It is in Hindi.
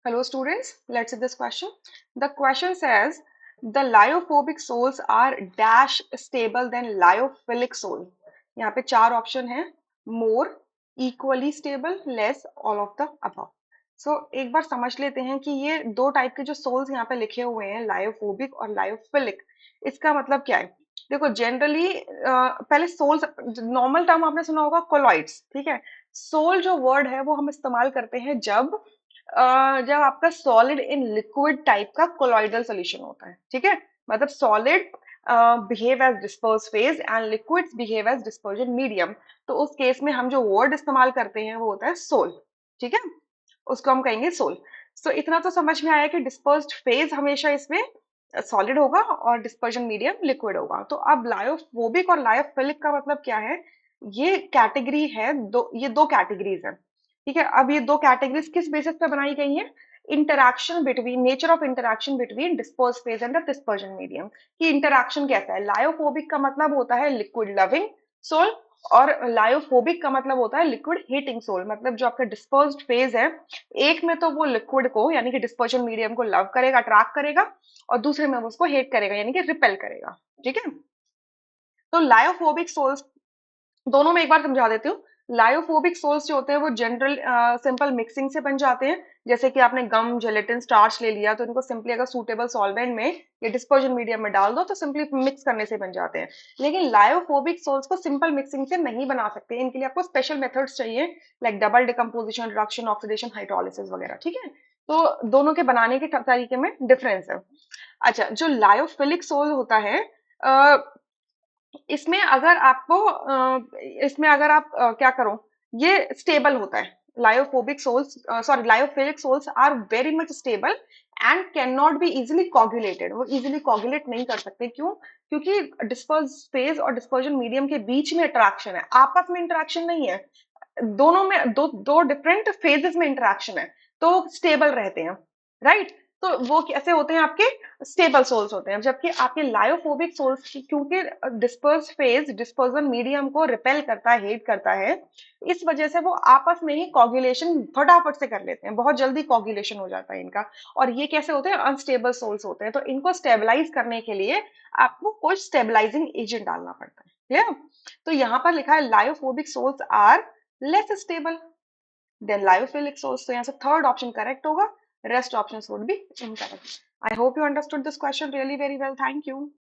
Hello students, let's see this question. The question says the lyophobic souls are dash stable than lyophilic soul. यहाँ पे चार ऑप्शन है, more, equally stable, less, all of the above. So एक बार समझ लेते हैं कि ये दो टाइप के जो सोल्स यहाँ पे लिखे हुए हैं, लायोफोबिक और लायोफिलिक, इसका मतलब क्या है? देखो जनरली पहले सोल्स, नॉर्मल टर्म आपने सुना होगा कोलॉइड्स, ठीक है। सोल जो वर्ड है वो हम इस्तेमाल करते हैं जब आपका सॉलिड इन लिक्विड टाइप का कोलॉइडल सोल्यूशन होता है, ठीक है। मतलब solid behave as disperse phase and liquids behave as dispersion medium. तो उस केस में हम जो वर्ड इस्तेमाल करते हैं वो होता है सोल, ठीक है। उसको हम कहेंगे सोल। सो इतना तो समझ में आया कि डिस्पर्स्ड फेज हमेशा इसमें सॉलिड होगा और डिस्पर्जन मीडियम लिक्विड होगा। तो अब लायोफोबिक और लायोफिलिक का मतलब क्या है? ये कैटेगरी है, ये दो कैटेगरीज है, ठीक है। अब ये दो कैटेगरीज किस बेसिस पे बनाई गई हैं? Interaction between, nature of interaction between disperse phase and the dispersion medium, कि इंटरैक्शन कैसा है। लायोफोबिक का मतलब होता है लिक्विड लविंग सोल, और लायोफोबिक का मतलब होता है लिक्विड हेटिंग सोल। मतलब जो आपका डिस्पर्स्ड फेज है, एक में तो वो लिक्विड को यानी कि डिस्पर्जन मीडियम को लव करेगा, अट्रैक्ट करेगा, और दूसरे में वो उसको हेट करेगा यानी कि रिपेल करेगा, ठीक है। तो लायोफोबिक सोल्स दोनों में एक बार समझा देती हूँ। लायोफोबिक सोल्स जो होते हैं वो जनरल सिंपल मिक्सिंग से बन जाते हैं। जैसे कि आपने गम, जेलेटिन, स्टार्च ले लिया, तो इनको सिंपली अगर सूटेबल सॉल्वेंट में या डिस्पर्जन मीडियम में डाल दो तो सिंपली मिक्स करने से बन जाते हैं। लेकिन लायोफोबिक सोल्स को सिंपल मिक्सिंग से नहीं बना सकते, इनके लिए आपको स्पेशल मेथड्स चाहिए, like double decomposition, reduction, oxidation, hydrolysis वगैरह, ठीक है। तो दोनों के बनाने के तरीके में डिफरेंस है। अच्छा, जो लायोफिलिक सोल होता है, इसमें अगर आपको इसमें अगर आप क्या करो, ये स्टेबल होता है। Lyophobic sols, sorry, lyophilic sols are very much stable and can not be easily coagulated. वो इजिली कॉगुलेट नहीं कर सकते, क्यों? क्योंकि डिस्पर्स फेज और डिस्पर्जन मीडियम के बीच में इंटरेक्शन है, आपस में इंटरेक्शन नहीं है। दोनों में दो दो डिफरेंट फेजेस में इंटरेक्शन है, तो स्टेबल रहते हैं, राइट। तो वो कैसे होते हैं? आपके स्टेबल सोल्स होते हैं। जबकि आपके लायोफोबिक सोल्स, क्योंकि डिस्पर्स फेज डिस्पर्जन मीडियम को रिपेल करता है, हेट करता है, इस वजह से वो आपस में ही कॉगुलेशन फटाफट से कर लेते हैं, बहुत जल्दी कॉगुलेशन हो जाता है इनका। और ये कैसे होते हैं? अनस्टेबल सोल्स होते हैं। तो इनको स्टेबलाइज करने के लिए आपको कोई स्टेबलाइजिंग एजेंट डालना पड़ता है, क्लियर? तो यहाँ पर लिखा है lyophobic sols are less stable than lyophilic sources, तो यहाँ से थर्ड ऑप्शन करेक्ट होगा, rest options would be incorrect. I hope you understood this question really very well, thank you.